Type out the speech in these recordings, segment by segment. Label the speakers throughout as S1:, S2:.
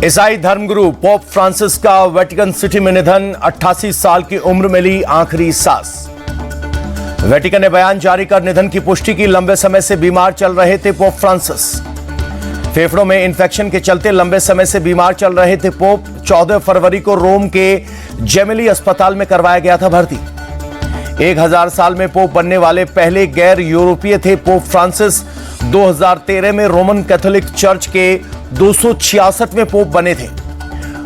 S1: ईसाई धर्मगुरु pope Francis का वेटिकन सिटी में निधन, 88 साल की उम्र में ली आखिरी सांस। वेटिकन ने बयान जारी कर निधन की पुष्टि की। लंबे समय से बीमार चल रहे थे पोप फ्रांसिस। फेफड़ों में इंफेक्शन के चलते लंबे समय से बीमार चल रहे थे पोप। 14 फरवरी को रोम के जेमिली अस्पताल में करवाया गया था भर्ती। 1000 साल में पोप बनने वाले पहले गैर यूरोपीय थे पोप फ्रांसिस। 2013 में रोमन कैथोलिक चर्च के 266वें पोप बने थे।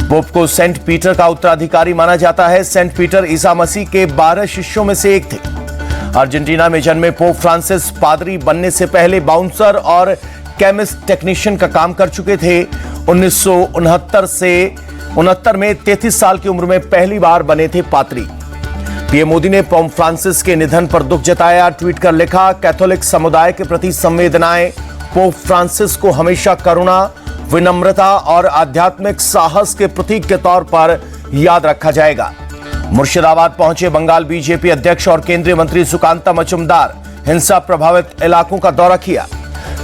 S1: पोप को सेंट पीटर का उत्तराधिकारी माना जाता है। सेंट पीटर ईसा मसीह के 12 शिष्यों में से एक थे। अर्जेंटीना में जन्मे पोप फ्रांसिस पादरी बनने से पहले बाउंसर और केमिस्ट टेक्नीशियन का काम कर चुके थे। 1969 में 33 साल की उम्र में पहली बार बने थे पादरी। पीएम मोदी ने पोप फ्रांसिस के निधन पर दुख जताया। ट्वीट कर लिखा, कैथोलिक समुदाय के प्रति संवेदनाएं। पोप फ्रांसिस को हमेशा करुणा, विनम्रता और आध्यात्मिक साहस के प्रतीक के तौर पर याद रखा जाएगा। मुर्शिदाबाद पहुंचे बंगाल बीजेपी अध्यक्ष और केंद्रीय मंत्री सुकांता मजुमदार। हिंसा प्रभावित इलाकों का दौरा किया।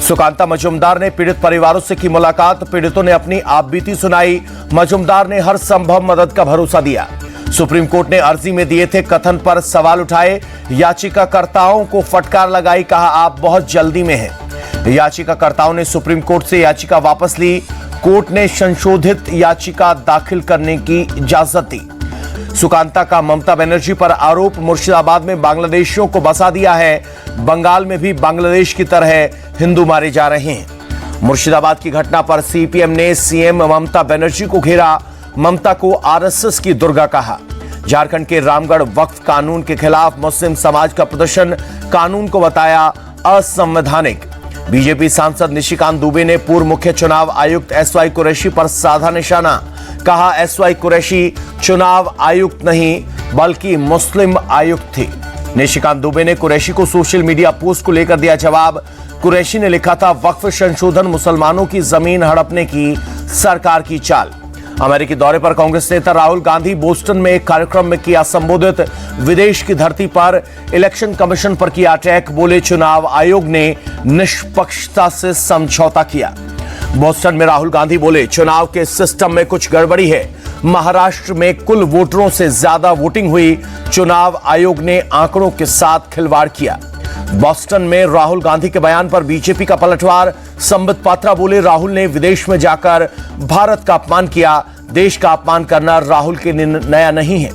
S1: सुकांता मजुमदार ने पीड़ित परिवारों से की मुलाकात। पीड़ितों ने अपनी आपबीती सुनाई। मजुमदार ने हर संभव मदद का भरोसा दिया। सुप्रीम कोर्ट ने अर्जी में दिए थे कथन पर सवाल उठाए। याचिकाकर्ताओं को फटकार लगाई, कहा आप बहुत जल्दी में हैं। याचिकाकर्ताओं ने सुप्रीम कोर्ट से याचिका वापस ली। कोर्ट ने संशोधित याचिका दाखिल करने की इजाजत दी। सुकांता का ममता बनर्जी पर आरोप, मुर्शिदाबाद में बांग्लादेशियों को बसा दिया है। बंगाल में भी बांग्लादेश की तरह हिंदू मारे जा रहे हैं। मुर्शिदाबाद की घटना पर सीपीएम ने सीएम ममता बनर्जी को घेरा। ममता को आरएसएस की दुर्गा कहा। झारखंड के रामगढ़ वक्फ कानून के खिलाफ मुस्लिम समाज का प्रदर्शन, कानून को बताया असंवैधानिक। बीजेपी सांसद निशिकांत दुबे ने पूर्व मुख्य चुनाव आयुक्त एसवाई कुरैशी पर साधा निशाना। कहा, एसवाई कुरैशी चुनाव आयुक्त नहीं बल्कि मुस्लिम आयुक्त थे। निशिकांत दुबे ने कुरैशी को सोशल मीडिया पोस्ट को लेकर दिया जवाब। कुरैशी ने लिखा था, वक्फ संशोधन मुसलमानों की जमीन हड़पने की सरकार की चाल। अमेरिकी दौरे पर कांग्रेस नेता राहुल गांधी बोस्टन में एक कार्यक्रम में किया संबोधित। विदेश की धरती पर इलेक्शन कमीशन पर किया अटैक। बोले, चुनाव आयोग ने निष्पक्षता से समझौता किया। बोस्टन में राहुल गांधी बोले, चुनाव के सिस्टम में कुछ गड़बड़ी है। महाराष्ट्र में कुल वोटरों से ज्यादा वोटिंग हुई। चुनाव आयोग ने आंकड़ों के साथ खिलवाड़ किया। बोस्टन में राहुल गांधी के बयान पर बीजेपी का पलटवार। संबित पात्रा बोले, राहुल ने विदेश में जाकर भारत का अपमान किया। देश का अपमान करना राहुल के नया नहीं है।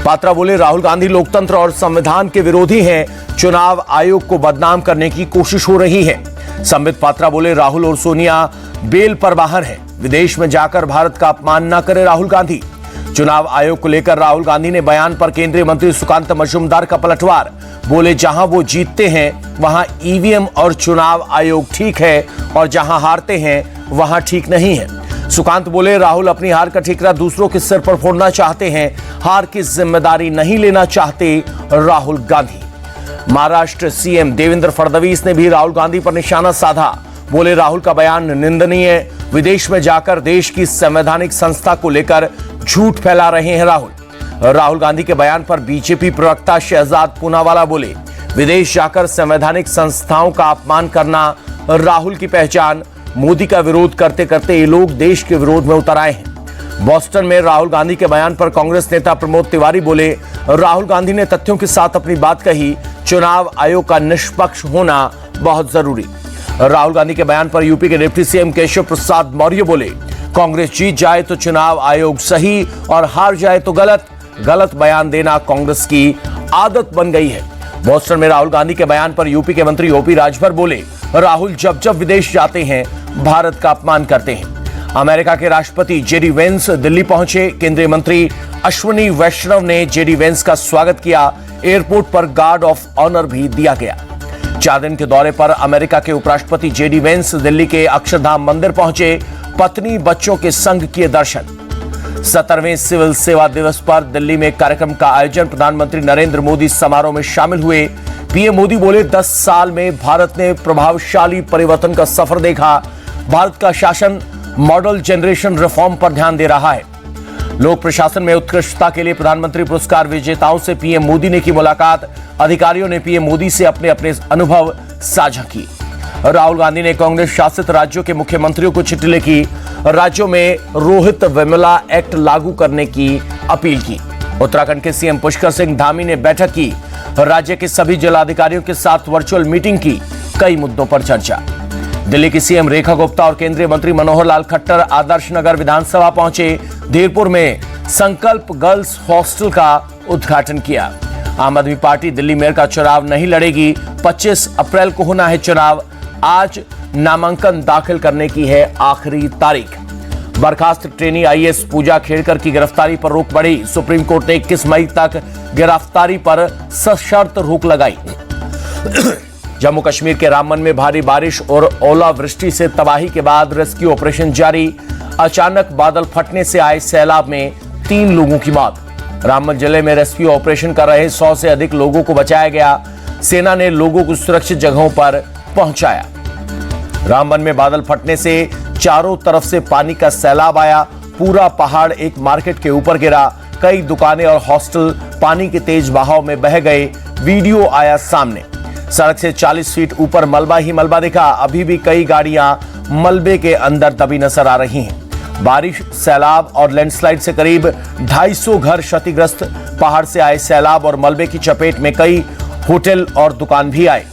S1: पात्रा बोले, राहुल गांधी लोकतंत्र और संविधान के विरोधी हैं। चुनाव आयोग को बदनाम करने की कोशिश हो रही है। संबित पात्रा बोले, राहुल और सोनिया बेल पर बाहर है। विदेश में जाकर भारत का अपमान न करे राहुल गांधी। चुनाव आयोग को लेकर राहुल गांधी ने बयान पर केंद्रीय मंत्री सुकांता मजुमदार का पलटवार। बोले, जहां वो जीतते हैं वहां ईवीएम और चुनाव आयोग ठीक है और जहां हारते हैं वहां ठीक नहीं है। सुकांत बोले, राहुल अपनी हार का ठिकरा दूसरों के सिर पर फोड़ना चाहते हैं। हार की जिम्मेदारी नहीं लेना चाहते राहुल गांधी। महाराष्ट्र सीएम देवेंद्र फडणवीस ने भी राहुल गांधी पर निशाना साधा। बोले, राहुल का बयान निंदनीय। विदेश में जाकर देश की संवैधानिक संस्था को लेकर झूठ फैला रहे हैं राहुल। राहुल गांधी के बयान पर बीजेपी प्रवक्ता शहजाद पूनावाला बोले, विदेश जाकर संवैधानिक संस्थाओं का अपमान करना राहुल की पहचान। मोदी का विरोध करते करते ये लोग देश के विरोध में उतर आए हैं। बोस्टन में राहुल गांधी के बयान पर कांग्रेस नेता प्रमोद तिवारी बोले, राहुल गांधी ने तथ्यों के साथ अपनी बात कही। चुनाव आयोग का निष्पक्ष होना बहुत जरूरी। राहुल गांधी के बयान पर यूपी के डिप्टी सीएम केशव प्रसाद मौर्य बोले, कांग्रेस जीत जाए तो चुनाव आयोग सही और हार जाए तो गलत। गलत बयान देना कांग्रेस की आदत बन गई है। बोस्टन में राहुल गांधी के बयान पर यूपी के मंत्री ओपी राजभर बोले, राहुल जब जब विदेश जाते हैं भारत का अपमान करते हैं। अमेरिका के राष्ट्रपति जेडी वेंस दिल्ली पहुंचे। केंद्रीय मंत्री अश्विनी वैष्णव ने जेडी वेंस का स्वागत किया। एयरपोर्ट पर गार्ड ऑफ ऑनर भी दिया गया। 4 दिन के दौरे पर अमेरिका के उपराष्ट्रपति जेडी वेंस दिल्ली के अक्षरधाम मंदिर पहुंचे। पत्नी बच्चों के संग किए दर्शन। 17वें सिविल सेवा दिवस पर दिल्ली में कार्यक्रम का आयोजन। प्रधानमंत्री नरेंद्र मोदी समारोह में शामिल हुए। पीएम मोदी बोले, 10 साल में भारत ने प्रभावशाली परिवर्तन का सफर देखा। भारत का शासन मॉडल जनरेशन रिफॉर्म पर ध्यान दे रहा है। लोक प्रशासन में उत्कृष्टता के लिए प्रधानमंत्री पुरस्कार विजेताओं से पीएम मोदी ने की मुलाकात। अधिकारियों ने पीएम मोदी से अपने अपने अनुभव साझा किए। राहुल गांधी ने कांग्रेस शासित राज्यों के मुख्यमंत्रियों को चिट्ठी लिखी। राज्यों में रोहित वेमुला एक्ट लागू करने की अपील की। उत्तराखंड के सीएम पुष्कर सिंह धामी ने बैठक की। राज्य के सभी जिलाधिकारियों के साथ वर्चुअल मीटिंग की, कई मुद्दों पर चर्चा। दिल्ली की सीएम रेखा गुप्ता और केंद्रीय मंत्री मनोहर लाल खट्टर आदर्श नगर विधानसभा पहुंचे। धीरपुर में संकल्प गर्ल्स हॉस्टल का उद्घाटन किया। आम आदमी पार्टी दिल्ली मेयर का चुनाव नहीं लड़ेगी। 25 अप्रैल को होना है चुनाव। आज नामांकन दाखिल करने की है आखिरी तारीख। बर्खास्त ट्रेनी आईएएस पूजा खेड़कर की गिरफ्तारी पर रोक बढ़ी। सुप्रीम कोर्ट ने 21 मई तक गिरफ्तारी पर सशर्त रोक लगाई। जम्मू कश्मीर के रामबन में भारी बारिश और ओलावृष्टि से तबाही के बाद रेस्क्यू ऑपरेशन जारी। अचानक बादल फटने से आए सैलाब में 3 लोगों की मौत। रामबन जिले में रेस्क्यू ऑपरेशन कर रहे 100 से अधिक लोगों को बचाया गया। सेना ने लोगों को सुरक्षित जगहों पर पहुंचाया। रामबन में बादल फटने से चारों तरफ से पानी का सैलाब आया। पूरा पहाड़ एक मार्केट के ऊपर गिरा। कई दुकानें और हॉस्टल पानी के तेज बहाव में बह गए। वीडियो आया सामने। सड़क से 40 फीट ऊपर मलबा ही मलबा दिखा। अभी भी कई गाड़ियां मलबे के अंदर दबी नजर आ रही हैं। बारिश, सैलाब और लैंडस्लाइड से करीब 250 घर क्षतिग्रस्त। पहाड़ से आए सैलाब और मलबे की चपेट में कई होटल और दुकान भी आए।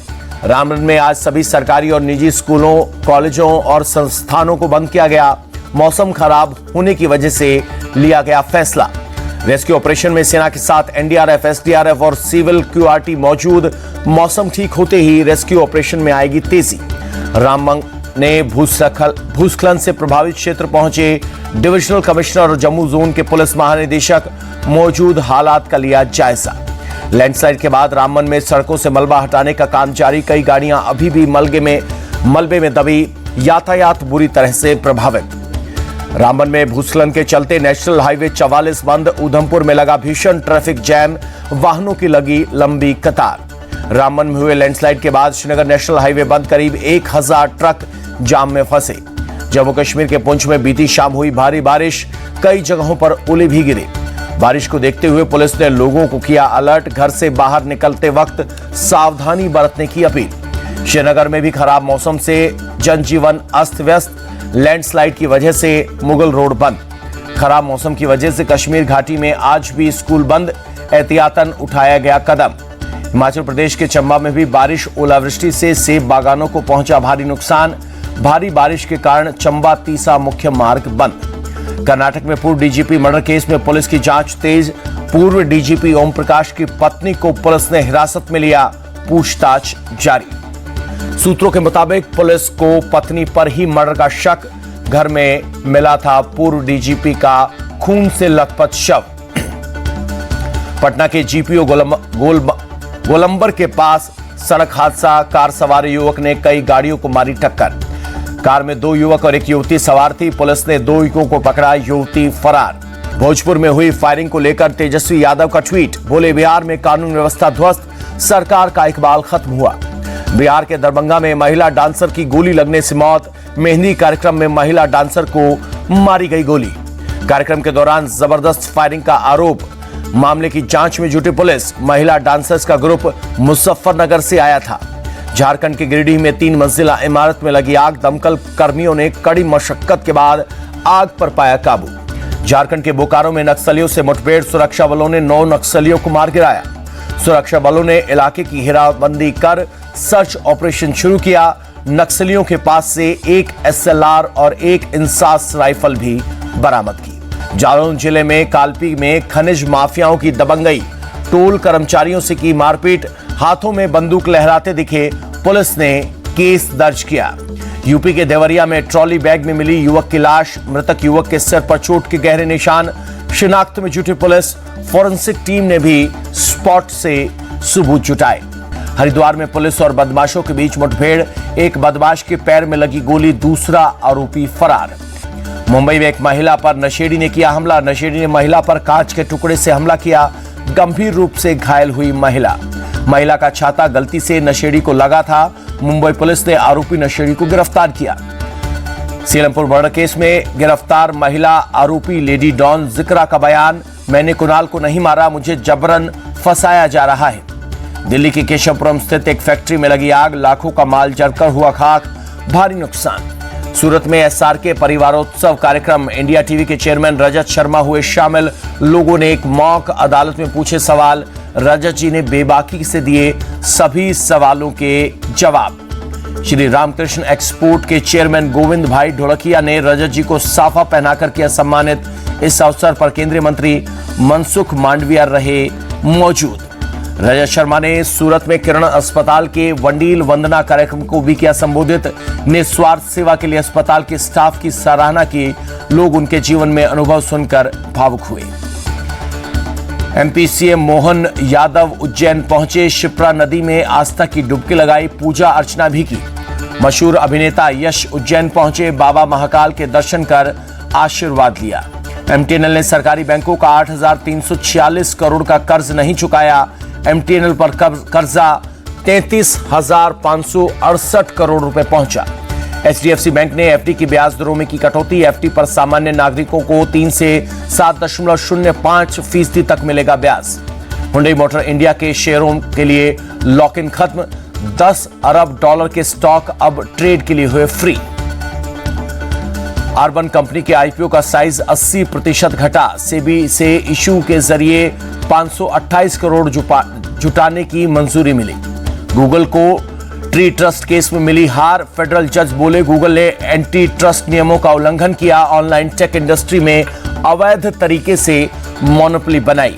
S1: रामबन में आज सभी सरकारी और निजी स्कूलों, कॉलेजों और संस्थानों को बंद किया गया। मौसम खराब होने की वजह से लिया गया फैसला। रेस्क्यू ऑपरेशन में सेना के साथ एनडीआरएफ, एसडीआरएफ और सिविल क्यूआरटी मौजूद। मौसम ठीक होते ही रेस्क्यू ऑपरेशन में आएगी तेजी। रामबन ने भूस्खलन से प्रभावित क्षेत्र पहुंचे डिविजनल कमिश्नर और जम्मू जोन के पुलिस महानिदेशक मौजूद हालात का लिया जायजा। लैंडस्लाइड के बाद रामबन में सड़कों से मलबा हटाने का काम जारी। कई गाड़ियां अभी भी मलबे में दबी। यातायात बुरी तरह से प्रभावित। रामबन में भूस्खलन के चलते नेशनल हाईवे 44 बंद। उधमपुर में लगा भीषण ट्रैफिक जैम। वाहनों की लगी लंबी कतार। रामबन में हुए लैंडस्लाइड के बाद श्रीनगर नेशनल हाईवे बंद। करीब 1000 ट्रक जाम में फंसे। जम्मू कश्मीर के पुंछ में बीती शाम हुई भारी बारिश। कई जगहों पर ओले भी गिरे। बारिश को देखते हुए पुलिस ने लोगों को किया अलर्ट। घर से बाहर निकलते वक्त सावधानी बरतने की अपील। श्रीनगर में भी खराब मौसम से जनजीवन अस्त व्यस्त। लैंडस्लाइड की वजह से मुगल रोड बंद। खराब मौसम की वजह से कश्मीर घाटी में आज भी स्कूल बंद। एहतियातन उठाया गया कदम। हिमाचल प्रदेश के चंबा में भी बारिश, ओलावृष्टि से सेब बागानों को पहुंचा भारी नुकसान। भारी बारिश के कारण चंबा तीसा मुख्य मार्ग बंद। कर्नाटक में पूर्व डीजीपी मर्डर केस में पुलिस की जांच तेज। पूर्व डीजीपी ओम प्रकाश की पत्नी को पुलिस ने हिरासत में लिया। पूछताछ जारी। सूत्रों के मुताबिक पुलिस को पत्नी पर ही मर्डर का शक। घर में मिला था पूर्व डीजीपी का खून से लथपथ शव। पटना के जीपीओ गोलंबर के पास सड़क हादसा। कार सवार युवक ने कई गाड़ियों को मारी टक्कर। कार में 2 युवक और 1 युवती सवार थी। पुलिस ने 2 युवकों को पकड़ा, युवती फरार। भोजपुर में हुई फायरिंग को लेकर तेजस्वी यादव का ट्वीट। बोले बिहार में कानून व्यवस्था ध्वस्त, सरकार का इकबाल खत्म हुआ। बिहार के दरभंगा में महिला डांसर की गोली लगने से मौत। मेहंदी कार्यक्रम में महिला डांसर को मारी गई गोली। कार्यक्रम के दौरान जबरदस्त फायरिंग का आरोप। मामले की जांच में जुटी पुलिस। महिला डांसर्स का ग्रुप मुजफ्फरनगर से आया था। झारखंड के गिरिडीह में 3 मंजिला इमारत में लगी आग। दमकल कर्मियों ने कड़ी मशक्कत के बाद आग पर पाया काबू। झारखंड के बोकारो में नक्सलियों से मुठभेड़। सुरक्षा बलों ने 9 नक्सलियों को मार गिराया। सुरक्षा बलों ने इलाके की घेराबंदी कर सर्च ऑपरेशन शुरू किया। नक्सलियों के पास से 1 SLR और 1 इंसास राइफल भी बरामद की। जालौन जिले में कालपी में खनिज माफियाओं की दबंगई। टोल कर्मचारियों से की मारपीट। हाथों में बंदूक लहराते दिखे। पुलिस ने केस दर्ज किया। यूपी के देवरिया में ट्रॉली बैग में मिली युवक की लाश। मृतक युवक के सिर पर चोट के गहरे निशान। शिनाख्त में जुटी पुलिस। फोरेंसिक टीम ने भी स्पॉट से सबूत जुटाए। हरिद्वार में पुलिस और बदमाशों के बीच मुठभेड़। एक बदमाश के पैर में लगी गोली, दूसरा आरोपी फरार। मुंबई में एक महिला पर नशेड़ी ने किया हमला। नशेड़ी ने महिला पर कांच के टुकड़े से हमला किया। गंभीर रूप से घायल हुई महिला का छाता गलती से नशेड़ी को लगा था। मुंबई पुलिस ने आरोपी नशेड़ी को गिरफ्तार किया। सीलमपुर मर्डर केस में गिरफ्तार महिला आरोपी लेडी डॉन जिक्रा का बयान। मैंने कुणाल को नहीं मारा, मुझे जबरन फंसाया जा रहा है। दिल्ली के केशवपुरम स्थित एक फैक्ट्री में लगी आग। लाखों का माल जलकर हुआ खाक। भारी नुकसान। सूरत में एसआरके परिवारोत्सव कार्यक्रम, इंडिया टीवी के चेयरमैन रजत शर्मा हुए शामिल। लोगों ने एक मॉक अदालत में पूछे सवाल, रजत जी ने बेबाकी से दिए सभी सवालों के जवाब। श्री रामकृष्ण एक्सपोर्ट के चेयरमैन गोविंद भाई ढोलकिया ने रजत जी को साफा पहनाकर किया सम्मानित। इस अवसर पर केंद्रीय मंत्री मनसुख मांडविया रहे मौजूद। रजत शर्मा ने सूरत में किरण अस्पताल के वंडील वंदना कार्यक्रम को भी किया संबोधित। निस्वार्थ सेवा के लिए अस्पताल के स्टाफ की सराहना की। लोग उनके जीवन में अनुभव सुनकर भावुक हुए। एमपी सीएम मोहन यादव उज्जैन पहुंचे। शिप्रा नदी में आस्था की डुबकी लगाई, पूजा अर्चना भी की। मशहूर अभिनेता यश उज्जैन पहुंचे, बाबा महाकाल के दर्शन कर आशीर्वाद लिया। एमटीएनएल ने सरकारी बैंकों का 8,346 करोड़ का कर्ज नहीं चुकाया। एमटीएनएल पर कर्जा 33,568 करोड़ रुपए पहुंचा। एचडीएफसी बैंक ने एफडी की ब्याज दरों में की कटौती। एफडी पर सामान्य नागरिकों को 3 से 7.05% तक मिलेगा ब्याज। हुंडई मोटर इंडिया के शेयरों के लिए लॉक इन खत्म। $10 अरब के स्टॉक अब ट्रेड के लिए हुए फ्री। अर्बन कंपनी के आईपीओ का साइज 80% घटा। सेबी से इशू के जरिए 528 करोड़ जुटाने की मंजूरी मिली। गूगल को ट्री ट्रस्ट केस में मिली हार। फेडरल जज बोले, गूगल ने एंटी ट्रस्ट नियमों का उल्लंघन किया। ऑनलाइन टेक इंडस्ट्री में अवैध तरीके से मोनोपोली बनाई।